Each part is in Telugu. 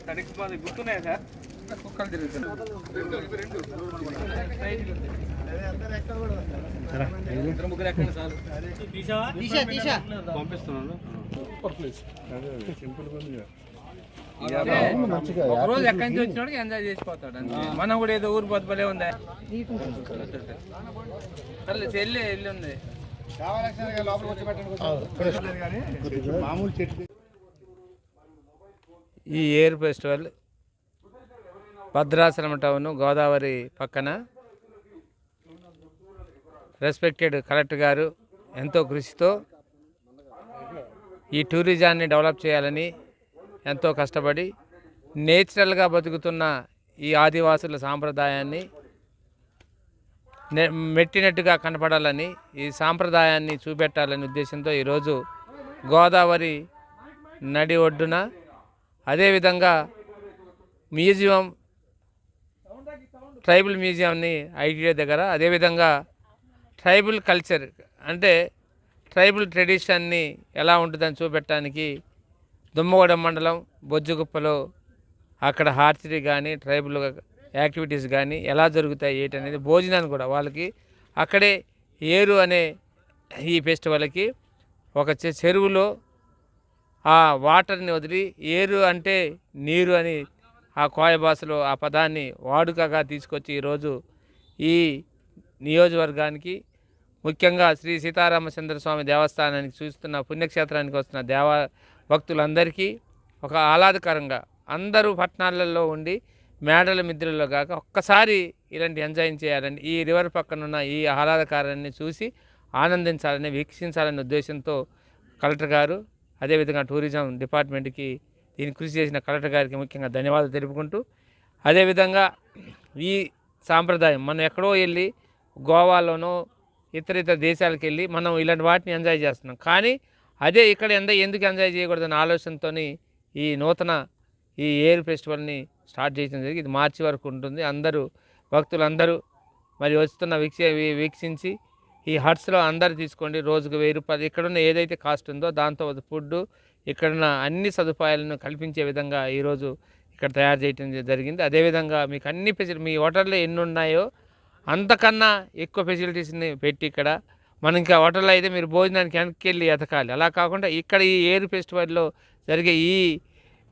తడికి గుర్తున్నాయా సార్? కుక్కలు తిరుగుతున్నాయి. పంపిస్తున్నాను. ఒకరోజు ఎక్కడి నుంచి వచ్చినోడికి ఎంజాయ్ చేసిపోతాడు అంతే. మనం కూడా ఏదో ఊరు బతుబలే ఉందా వెళ్ళి ఉంది. ఈ air festival Bhadrachalam town Godavari పక్కన రెస్పెక్టెడ్ కలెక్టర్ గారు ఎంతో కృషితో ఈ టూరిజాన్ని డెవలప్ చేయాలని ఎంతో కష్టపడి నేచురల్గా బతుకుతున్న ఈ ఆదివాసుల సాంప్రదాయాన్ని మెట్టినట్టుగా కనపడాలని, ఈ సాంప్రదాయాన్ని చూపెట్టాలనే ఉద్దేశంతో ఈరోజు గోదావరి నడి ఒడ్డున అదేవిధంగా మ్యూజియం, ట్రైబల్ మ్యూజియంని ఐటీఐ దగ్గర, అదేవిధంగా ట్రైబల్ కల్చర్ అంటే ట్రైబల్ ట్రెడిషన్ని ఎలా ఉంటుందని చూపెట్టడానికి దుమ్మగూడెం మండలం బొజ్జుగుప్పలో అక్కడ హార్చరీ కానీ ట్రైబల్ యాక్టివిటీస్ కానీ ఎలా జరుగుతాయి ఏంటి అనేది భోజనాన్ని కూడా వాళ్ళకి అక్కడే ఏరు అనే ఈ ఫెస్టివల్కి ఒక చెరువులో ఆ వాటర్ని వదిలి, ఏరు అంటే నీరు అని ఆ కోయ భాషలో ఆ పదాన్ని వాడుకగా తీసుకొచ్చి ఈరోజు ఈ నియోజకవర్గానికి ముఖ్యంగా శ్రీ సీతారామచంద్ర స్వామి దేవస్థానానికి చూస్తున్న పుణ్యక్షేత్రానికి వస్తున్న భక్తులందరికీ ఒక ఆహ్లాదకరంగా అందరూ పట్టణాలలో ఉండి మేడల మిద్రలో కాక ఒక్కసారి ఇలాంటి ఎంజాయ్ చేయాలని, ఈ రివర్ పక్కనున్న ఈ ఆహ్లాదకారాన్ని చూసి ఆనందించాలని, వీక్షించాలనే ఉద్దేశంతో కలెక్టర్ గారు అదేవిధంగా టూరిజం డిపార్ట్మెంట్కి దీన్ని కృషి చేసిన కలెక్టర్ గారికి ముఖ్యంగా ధన్యవాదాలు తెలుపుకుంటూ, అదేవిధంగా ఈ సాంప్రదాయం మనం ఎక్కడో వెళ్ళి గోవాలోనో ఇతర దేశాలకు వెళ్ళి మనం ఇలాంటి వాటిని ఎంజాయ్ చేస్తున్నాం. కానీ అదే ఇక్కడ ఎందుకు ఎంజాయ్ చేయకూడదనే ఆలోచనతో ఈ నూతన ఈ ఎయిర్ ఫెస్టివల్ని స్టార్ట్ చేయడం జరిగింది. ఇది మార్చి వరకు ఉంటుంది. అందరూ భక్తులందరూ మరి వస్తున్న వీక్షించి ఈ హట్స్లో అందరూ తీసుకోండి. రోజుకు 1000 రూపాయలు ఇక్కడున్న ఏదైతే కాస్ట్ ఉందో దాంతో ఫుడ్డు ఇక్కడున్న అన్ని సదుపాయాలను కల్పించే విధంగా ఈరోజు ఇక్కడ తయారు చేయడం జరిగింది. అదేవిధంగా మీకు అన్ని మీ హోటల్లో ఎన్ని ఉన్నాయో అంతకన్నా ఎక్కువ ఫెసిలిటీస్ని పెట్టి ఇక్కడ మనం ఇంకా హోటల్లో అయితే మీరు భోజనానికి వెనక్కి వెళ్ళి ఎతకాలి. అలా కాకుండా ఇక్కడ ఈ ఎయిర్ ఫెస్టివల్లో జరిగే ఈ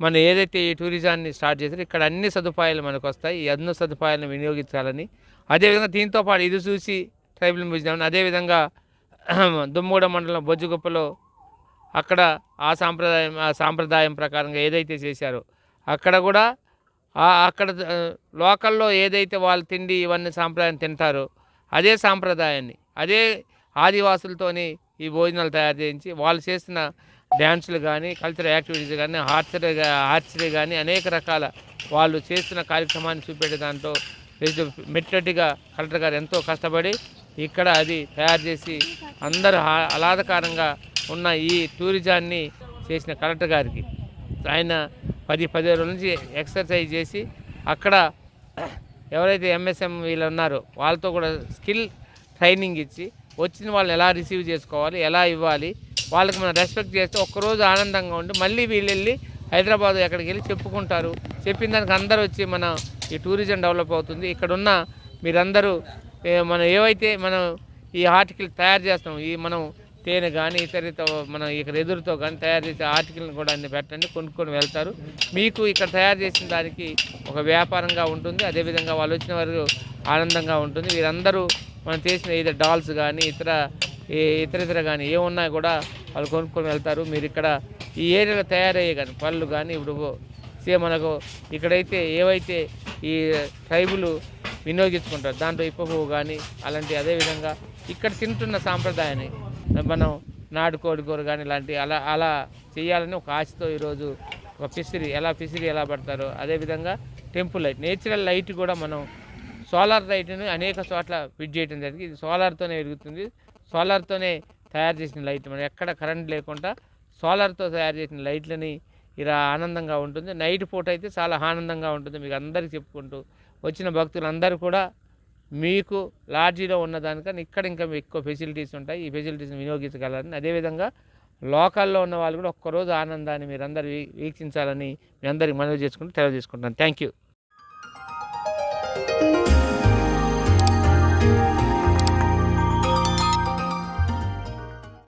మనం ఏదైతే ఈ టూరిజాన్ని స్టార్ట్ చేశారో ఇక్కడ అన్ని సదుపాయాలు మనకు వస్తాయి. ఈ అన్ని సదుపాయాలను వినియోగించాలని, అదేవిధంగా దీంతో పాటు ఇది చూసి ట్రైబల్ మ్యూజియం, అదేవిధంగా దుమ్మగూడెం మండలం బొజ్జుగుప్పలో అక్కడ ఆ సాంప్రదాయం ప్రకారంగా ఏదైతే చేశారో అక్కడ కూడా అక్కడ లోకల్లో ఏదైతే వాళ్ళు తిండి ఇవన్నీ సాంప్రదాయం తింటారో అదే సాంప్రదాయాన్ని అదే ఆదివాసులతోని ఈ భోజనాలు తయారు చేయించి వాళ్ళు చేసిన డ్యాన్సులు కానీ కల్చరల్ యాక్టివిటీస్ కానీ ఆర్చరీ కానీ అనేక రకాల వాళ్ళు చేస్తున్న కార్యక్రమాన్ని చూపెట్టే దాంట్లో మెట్టటిగా కలెక్టర్ గారు ఎంతో కష్టపడి ఇక్కడ అది తయారు చేసి అందరూ ఆహ్లాదకరంగా ఉన్న ఈ టూరిజాన్ని చేసిన కలెక్టర్ గారికి ఆయన 10 రోజుల నుంచి ఎక్సర్సైజ్ చేసి అక్కడ ఎవరైతే ఎంఎస్ఎం వీళ్ళు ఉన్నారో వాళ్ళతో కూడా స్కిల్ ట్రైనింగ్ ఇచ్చి వచ్చిన వాళ్ళని ఎలా రిసీవ్ చేసుకోవాలి, ఎలా ఇవ్వాలి, వాళ్ళకి మనం రెస్పెక్ట్ చేస్తే ఒక్కరోజు ఆనందంగా ఉండి మళ్ళీ వీళ్ళు వెళ్ళి హైదరాబాద్ ఎక్కడికి వెళ్ళి చెప్పుకుంటారు. చెప్పిన దానికి అందరూ వచ్చి మన ఈ టూరిజం డెవలప్ అవుతుంది. ఇక్కడున్న మీరందరూ మనం ఏవైతే మనం ఈ ఆర్టికల్ తయారు చేస్తాం, ఈ మనం తేనె కానీ ఇతరితో మనం ఇక్కడ ఎదురుతో కానీ తయారు చేసే ఆర్టికల్ని కూడా అన్ని పెట్టండి, కొనుక్కొని వెళ్తారు. మీకు ఇక్కడ తయారు చేసిన దానికి ఒక వ్యాపారంగా ఉంటుంది. అదేవిధంగా వాళ్ళు వచ్చిన వారు ఆనందంగా ఉంటుంది. వీరందరూ మనం చేసిన ఏదో డాల్స్ కానీ ఇతర కానీ ఏమున్నా కూడా వాళ్ళు కొనుక్కొని వెళ్తారు. మీరు ఇక్కడ ఈ ఏరియాలో తయారయ్యే కానీ పళ్ళు కానీ ఇప్పుడు మనకు ఇక్కడైతే ఏవైతే ఈ ట్రైబులు వినియోగించుకుంటారు దాంట్లో ఇప్ప పువ్వు కానీ అలాంటి, అదేవిధంగా ఇక్కడ తింటున్న సాంప్రదాయాన్ని మనం నాటుకోడి కూర కానీ ఇలాంటి అలా చేయాలని ఒక ఆశతో ఈరోజు ఒక ఫిషరీ ఎలా పడతారో అదేవిధంగా టెంపుల్ లైట్, నేచురల్ లైట్ కూడా మనం సోలార్ లైట్ని అనేక చోట్ల ఫిట్ చేయడం జరిగింది. ఇది సోలార్తోనే ఎరుగుతుంది. సోలార్తోనే తయారు చేసిన లైట్, మనం ఎక్కడ కరెంట్ లేకుండా సోలార్తో తయారు చేసిన లైట్లని ఇలా ఆనందంగా ఉంటుంది. నైట్ పూట అయితే చాలా ఆనందంగా ఉంటుంది. మీకు అందరికీ చెప్పుకుంటూ వచ్చిన భక్తులందరూ కూడా మీకు లాడ్జీలో ఉన్నదానికన్నా ఇక్కడ ఇంకా ఎక్కువ ఫెసిలిటీస్ ఉంటాయి. ఈ ఫెసిలిటీస్ని వినియోగించగలరని, అదేవిధంగా లోకల్లో ఉన్న వాళ్ళు కూడా ఒక్కరోజు ఆనందాన్ని మీరందరూ వీక్షించాలని మీ అందరికి మనవి చేసుకుంటూ తెలియజేసుకుంటాను. Thank you.